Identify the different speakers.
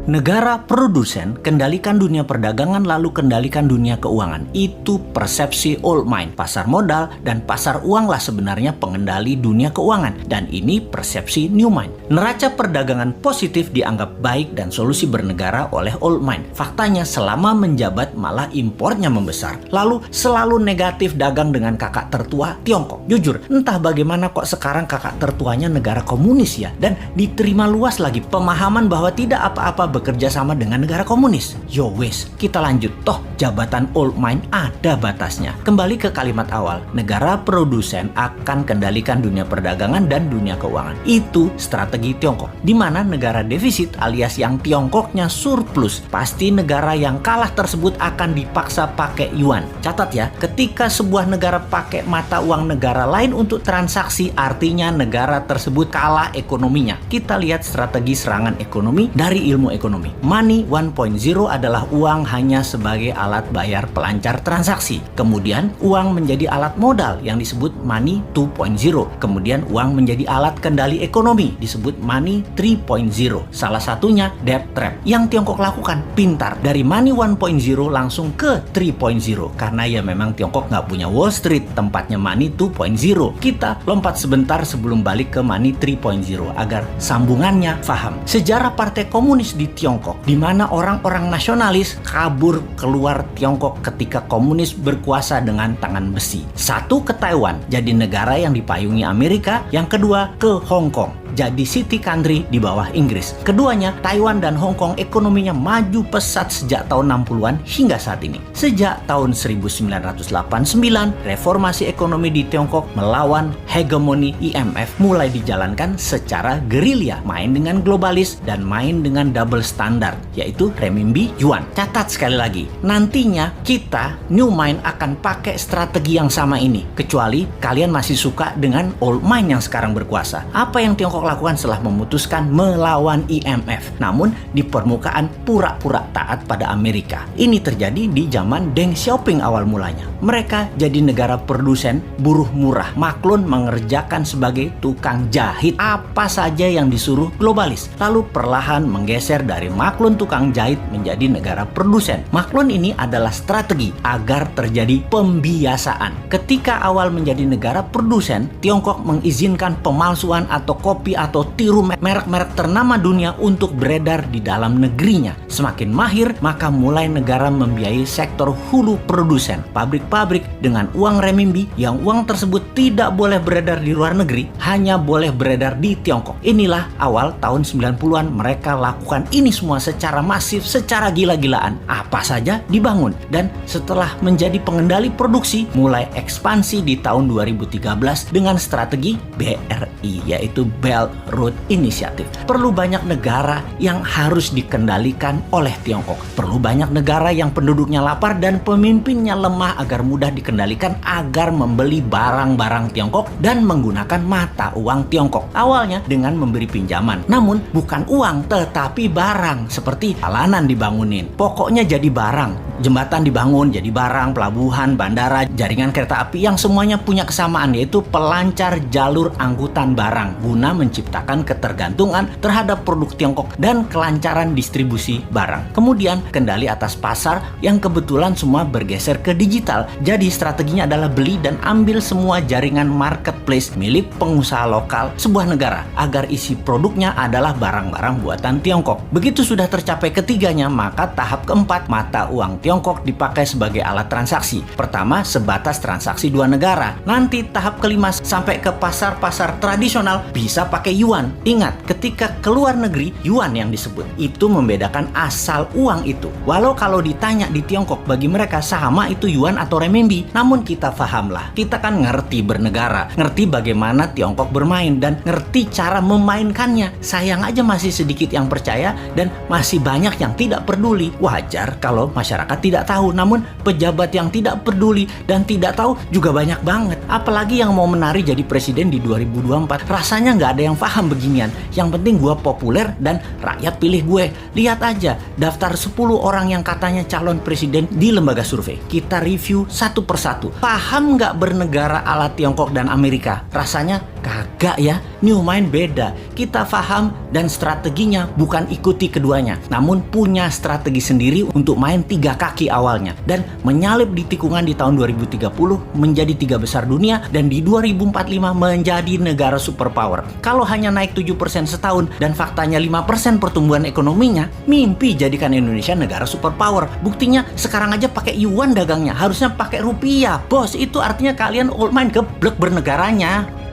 Speaker 1: Negara produsen kendalikan dunia perdagangan lalu kendalikan dunia keuangan. Itu persepsi old mind. Pasar modal dan pasar uanglah sebenarnya pengendali dunia keuangan. Dan ini persepsi new mind. Neraca perdagangan positif dianggap baik dan solusi bernegara oleh old mind. Faktanya selama menjabat malah impornya membesar. Lalu selalu negatif dagang dengan kakak tertua Tiongkok. Jujur, entah bagaimana kok sekarang kakak tertuanya negara komunis ya. Dan diterima luas lagi pemahaman bahwa tidak apa-apa bekerja sama dengan negara komunis. Yo wes, kita lanjut. Toh jabatan old mind ada batasnya. Kembali ke kalimat awal, negara produsen akan kendalikan dunia perdagangan dan dunia keuangan. Itu strategi Tiongkok. Di mana negara defisit alias yang Tiongkoknya surplus, pasti negara yang kalah tersebut akan dipaksa pakai yuan. Catat ya, ketika sebuah negara pakai mata uang negara lain untuk transaksi, artinya negara tersebut kalah ekonominya. Kita lihat strategi serangan ekonomi dari ilmu ekonomi. Money 1.0 adalah uang hanya sebagai alat bayar pelancar transaksi. Kemudian uang menjadi alat modal yang disebut money 2.0. Kemudian uang menjadi alat kendali ekonomi disebut money 3.0. Salah satunya debt trap yang Tiongkok lakukan. Pintar, dari money 1.0 langsung ke 3.0 karena ya memang Tiongkok nggak punya Wall Street, tempatnya money 2.0. Kita lompat sebentar sebelum balik ke money 3.0 agar sambungannya paham. Sejarah Partai Komunis di Tiongkok, di mana orang-orang nasionalis kabur keluar Tiongkok ketika komunis berkuasa dengan tangan besi. Satu ke Taiwan, jadi negara yang dipayungi Amerika. Yang kedua ke Hong Kong, jadi city country di bawah Inggris. Keduanya, Taiwan dan Hong Kong ekonominya maju pesat sejak tahun 60-an hingga saat ini. Sejak tahun 1989, reformasi ekonomi di Tiongkok melawan hegemoni IMF mulai dijalankan secara gerilya, main dengan globalis dan main dengan double standard, yaitu renminbi yuan. Catat sekali lagi, nantinya kita new mind akan pakai strategi yang sama ini, kecuali kalian masih suka dengan old mind yang sekarang berkuasa. Apa yang Tiongkok lakukan setelah memutuskan melawan IMF, namun di permukaan pura-pura taat pada Amerika? Ini terjadi di zaman Deng Xiaoping awal mulanya. Mereka jadi negara produsen buruh murah. Maklun mengerjakan sebagai tukang jahit apa saja yang disuruh globalis. Lalu perlahan menggeser dari maklun tukang jahit menjadi negara produsen. Maklun ini adalah strategi agar terjadi pembiasaan. Ketika awal menjadi negara produsen, Tiongkok mengizinkan pemalsuan atau kopi atau tiru merek-merek ternama dunia untuk beredar di dalam negerinya. Semakin mahir, maka mulai negara membiayai sektor hulu produsen, pabrik-pabrik dengan uang renminbi yang uang tersebut tidak boleh beredar di luar negeri, hanya boleh beredar di Tiongkok. Inilah awal tahun 90-an mereka lakukan ini semua secara masif, secara gila-gilaan. Apa saja dibangun, dan setelah menjadi pengendali produksi, mulai ekspansi di tahun 2013 dengan strategi BRI, yaitu Belt Road Initiative. Perlu banyak negara yang harus dikendalikan oleh Tiongkok. Perlu banyak negara yang penduduknya lapar dan pemimpinnya lemah agar mudah dikendalikan agar membeli barang-barang Tiongkok dan menggunakan mata uang Tiongkok. Awalnya dengan memberi pinjaman, namun bukan uang tetapi barang, seperti jalanan dibangunin. Pokoknya jadi barang. Jembatan dibangun jadi barang, pelabuhan, bandara, jaringan kereta api yang semuanya punya kesamaan, yaitu pelancar jalur angkutan barang guna menciptakan ketergantungan terhadap produk Tiongkok dan kelancaran distribusi barang. Kemudian kendali atas pasar yang kebetulan semua bergeser ke digital. Jadi strateginya adalah beli dan ambil semua jaringan marketplace milik pengusaha lokal sebuah negara agar isi produknya adalah barang-barang buatan Tiongkok. Begitu sudah tercapai ketiganya, maka tahap keempat, mata uang Tiongkok dipakai sebagai alat transaksi. Pertama, sebatas transaksi dua negara. Nanti tahap kelima sampai ke pasar-pasar tradisional bisa pakai yuan. Ingat, ketika keluar negeri, yuan yang disebut. Itu membedakan asal uang itu. Walau kalau ditanya di Tiongkok, bagi mereka sama itu yuan atau renminbi. Namun kita pahamlah, kita kan ngerti bernegara, ngerti bagaimana Tiongkok bermain, dan ngerti cara memainkannya. Sayang aja masih sedikit yang percaya dan masih banyak yang tidak peduli. Wajar kalau masyarakat tidak tahu, namun pejabat yang tidak peduli dan tidak tahu juga banyak banget. Apalagi yang mau menari jadi presiden di 2024. Rasanya nggak ada yang paham beginian. Yang penting gue populer dan rakyat pilih gue. Lihat aja daftar 10 orang yang katanya calon presiden di lembaga survei. Kita review satu persatu. Paham nggak bernegara ala Tiongkok dan Amerika? Rasanya kagak ya. New Mind beda. Kita paham dan strateginya bukan ikuti keduanya, namun punya strategi sendiri untuk main 3 kaki awalnya dan menyalip di tikungan di tahun 2030 menjadi 3 besar dunia dan di 2045 menjadi negara superpower. Kalau hanya naik 7% setahun dan faktanya 5% pertumbuhan ekonominya, mimpi jadikan Indonesia negara superpower. Buktinya sekarang aja pakai yuan dagangnya, harusnya pakai rupiah. Bos, itu artinya kalian old mind geblek bernegaranya.